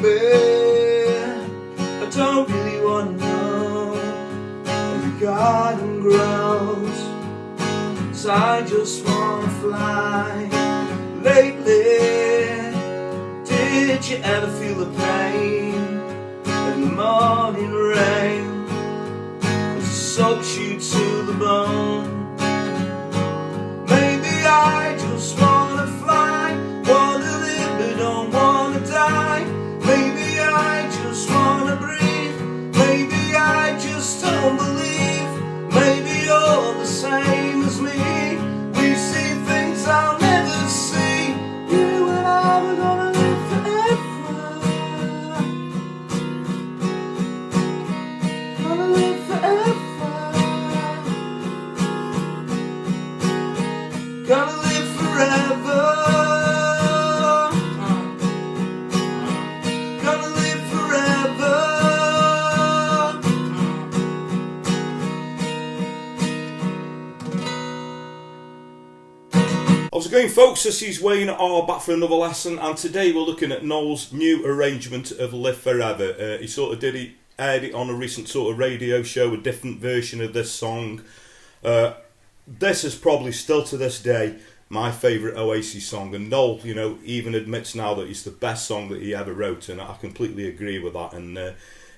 maybe I don't really want to know how your garden grows, 'cause I just want to fly. Lately, did you ever feel the pain in the morning rain as it soaks you to the bone? Maybe I just want to fly, want to live but don't want to die. Maybe I just want to breathe, maybe I just don't believe. Maybe you're the same as me, we see things I'll never see. You and I were gonna live forever, gonna live forever, gonna live forever, gonna live forever. How's it going, folks? This is Wayne R back for another lesson, and today we're looking at Noel's new arrangement of Live Forever. He sort of aired it on a recent sort of radio show, a different version of this song. This is probably still to this day my favourite Oasis song, and Noel, you know, even admits now that it's the best song that he ever wrote, and I completely agree with that. And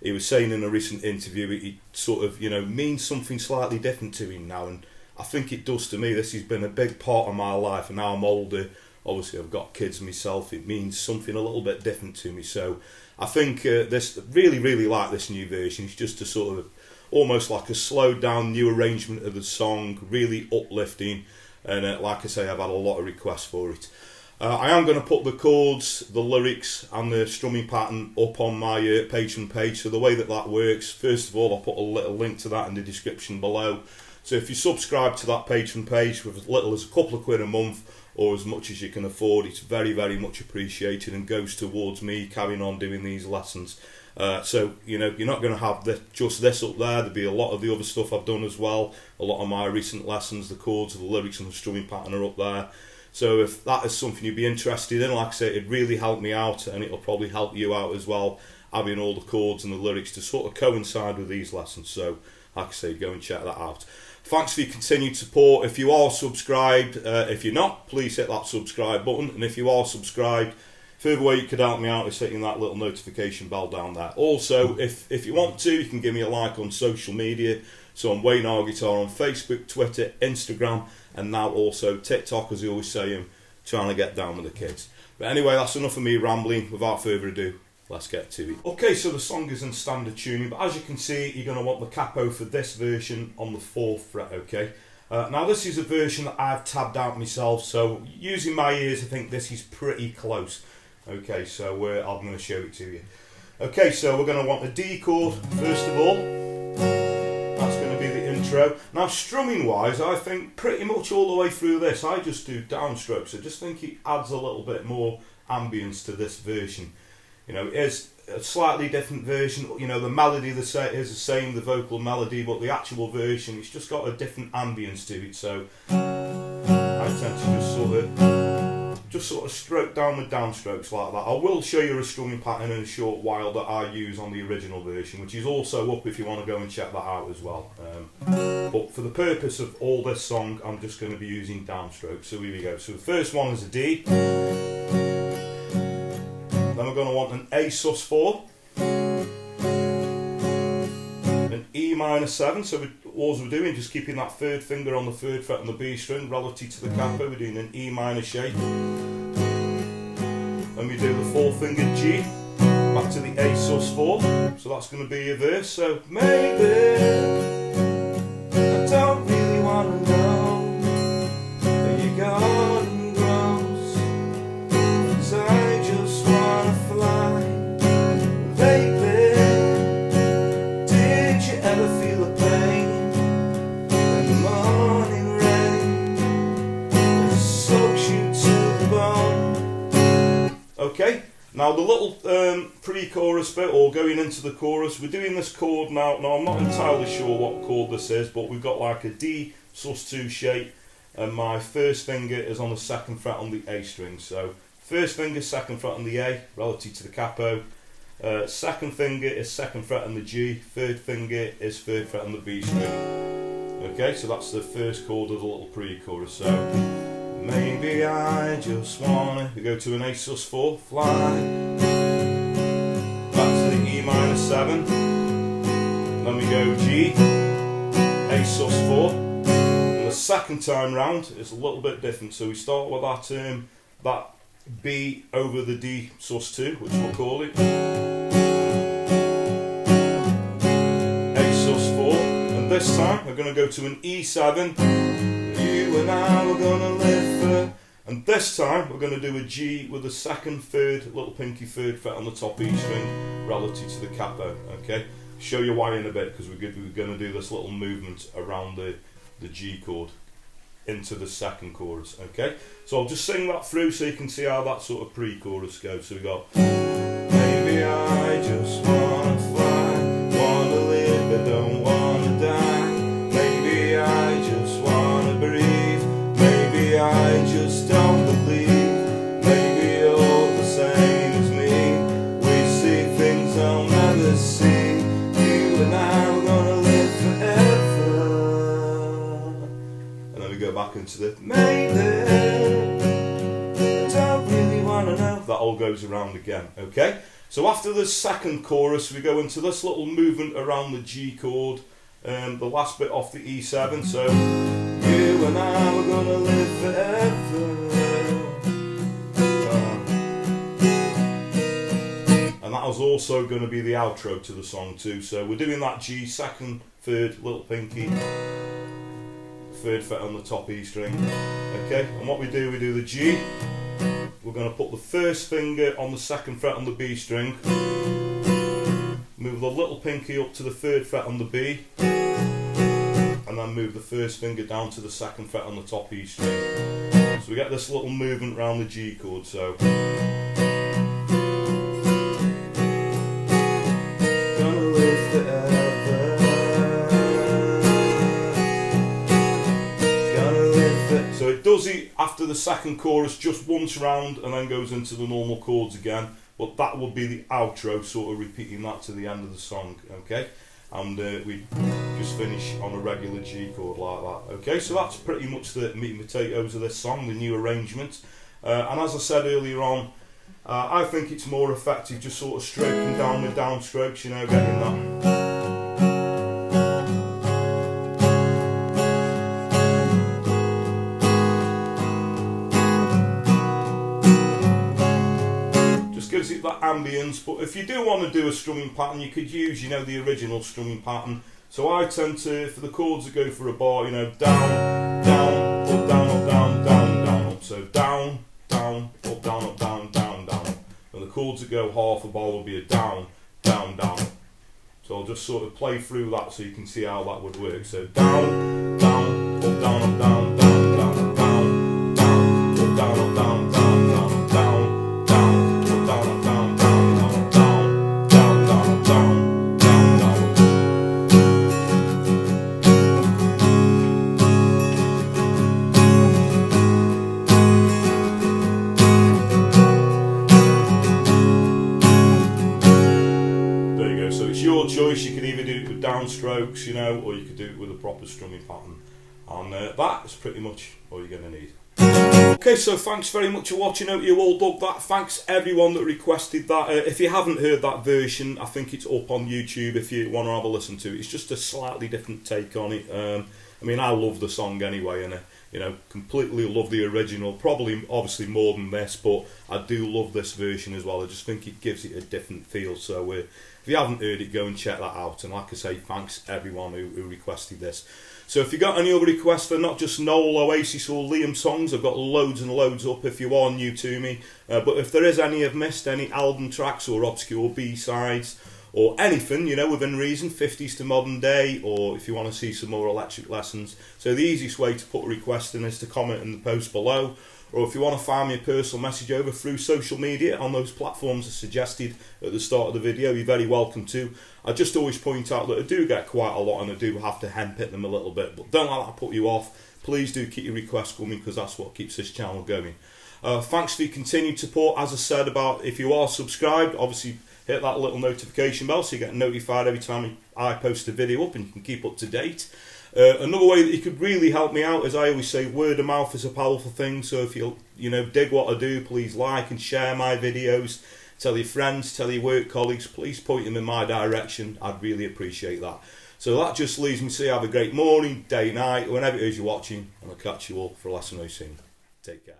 he was saying in a recent interview it sort of, you know, means something slightly different to him now, and I think it does to me. This has been a big part of my life, and now I'm older, obviously I've got kids myself, it means something a little bit different to me. So I think this really like this new version. It's just a sort of almost like a slowed down new arrangement of the song, really uplifting, and like I say, I've had a lot of requests for it. I am going to put the chords, the lyrics and the strumming pattern up on my Patreon page. So the way that works, first of all, I'll put a little link to that in the description below. So if you subscribe to that Patreon page with as little as a couple of quid a month or as much as you can afford, it's very much appreciated and goes towards me carrying on doing these lessons. So, you know, you're not going to have just this up there. There'll be a lot of the other stuff I've done as well. A lot of my recent lessons, the chords, the lyrics and the strumming pattern are up there. So if that is something you'd be interested in, like I say, it'd really help me out, and it'll probably help you out as well, having all the chords and the lyrics to sort of coincide with these lessons. So, like I say, go and check that out. Thanks for your continued support. If you are subscribed, if you're not, please hit that subscribe button. And if you are subscribed, further way you could help me out is hitting that little notification bell down there. Also, if you want to, you can give me a like on social media. So I'm Wayne R Guitar on Facebook, Twitter, Instagram, and now also TikTok, as I always say, I'm trying to get down with the kids. But anyway, that's enough of me rambling. Without further ado, let's get to it. Okay, so the song is in standard tuning, but as you can see, you're going to want the capo for this version on the 4th fret, okay? Now this is a version that I've tabbed out myself, so using my ears, I think this is pretty close. Okay, so I'm going to show it to you. Okay, so we're going to want the D chord, first of all. That's going to be the intro. Now, strumming wise, I think pretty much all the way through this, I just do downstrokes. I just think it adds a little bit more ambience to this version. You know, it is a slightly different version. You know, the melody is the same, the vocal melody, but the actual version, it's just got a different ambience to it. So I tend to just sort of stroke down with downstrokes like that. I will show you a strumming pattern in a short while that I use on the original version, which is also up if you want to go and check that out as well. But for the purpose of all this song, I'm just going to be using downstrokes. So here we go. So the first one is a D. Then we're going to want an A sus4, an E minor 7, so all we're doing just keeping that third finger on the 3rd fret on the B string relative to the capo. We're doing an E minor shape. Then we do the 4th finger G, back to the A sus4, so that's going to be a verse. So maybe I don't really want to know where your garden grows, 'cause I just want to fly. Lately, did you ever feel the pain in the morning rain that soaks you to the bone? Okay, now the little pre-chorus bit, or going into the chorus, we're doing this chord now. Now I'm not entirely sure what chord this is, but we've got like a D sus2 shape, and my first finger is on the 2nd fret on the A string. So first finger, 2nd fret on the A, relative to the capo, Second finger is second fret on the G, third finger is third fret on the B string. Okay, so that's the first chord of the little pre-chorus. So maybe I just wanna, we go to an A sus4, fly, back to the E minor 7, then we go G, A sus4, and the second time round is a little bit different. So we start with that B over the D sus2, which we'll call it A sus4, and this time we're going to go to an E7, you and I were going to live for, and this time we're going to do a G with the second, third, little pinky third fret on the top E string relative to the capo. Okay, show you why in a bit, because we're going to do this little movement around the G chord into the second chorus. Okay, so I'll just sing that through so you can see how that sort of pre-chorus goes. So we got maybe I just wanna fly, wanna live but don't wanna die, maybe I just wanna breathe, maybe I just don't believe, maybe you're the same as me, we see things I'll never see, you and I are gonna live forever. Go back into the maybe I don't really want to know. That all goes around again. Okay, so after the second chorus we go into this little movement around the G chord, the last bit off the E7. So you and I were gonna live forever, and that was also going to be the outro to the song too. So we're doing that G, second, third, little pinky, third fret on the top E string. Okay, and what we do the G, we're going to put the first finger on the second fret on the B string, move the little pinky up to the third fret on the B, and then move the first finger down to the second fret on the top E string. So we get this little movement around the G chord. So gonna live forever, so it does it after the second chorus just once round and then goes into the normal chords again, but that would be the outro, sort of repeating that to the end of the song. Okay, and we just finish on a regular G chord like that. Okay, so that's pretty much the meat and potatoes of this song, the new arrangement, and as I said earlier on, I think it's more effective just sort of stroking down with downstrokes, you know, getting that. Gives it that ambience. But if you do want to do a strumming pattern, you could use, you know, the original strumming pattern. So I tend to, for the chords that go for a bar, you know, down, down, up, down, up, down, down, down, up. So down, down, up, down, up, down, down, down, up. And the chords that go half a bar will be a down, down, down. So I'll just sort of play through that so you can see how that would work. So down, down, up, down, up, down, down, down, up, down, down, up, down, up, down, down, down, up, down. Choice, you could either do it with downstrokes, you know, or you could do it with a proper strumming pattern, and that's pretty much all you're going to need. Okay, so thanks very much for watching. Hope you all dug that. Thanks everyone that requested that. If you haven't heard that version, I think it's up on YouTube if you want to have a listen to it. It's just a slightly different take on it. I mean, I love the song anyway, and you know, completely love the original, probably obviously more than this, but I do love this version as well. I just think it gives it a different feel. So if you haven't heard it, go and check that out. And like I say, thanks everyone who requested this. So if you got any other requests for not just Noel, Oasis or Liam songs, I've got loads and loads up if you are new to me. But if there is any I've missed, any album tracks or obscure B-sides or anything, you know, within reason, 50s to modern day, or if you want to see some more electric lessons. So the easiest way to put a request in is to comment in the post below, or if you want to find me a personal message over through social media on those platforms as suggested at the start of the video, you're very welcome to. I just always point out that I do get quite a lot and I do have to handpick them a little bit, but don't let that put you off. Please do keep your requests coming, because that's what keeps this channel going. Thanks for your continued support. As I said, about if you are subscribed, obviously hit that little notification bell so you get notified every time I post a video up and you can keep up to date. Another way that you could really help me out, as I always say, word of mouth is a powerful thing. So if you dig what I do, please like and share my videos. Tell your friends, tell your work colleagues, please point them in my direction. I'd really appreciate that. So that just leaves me to say have a great morning, day, night, whenever it is you're watching, and I'll catch you all for a lesson very soon. Take care.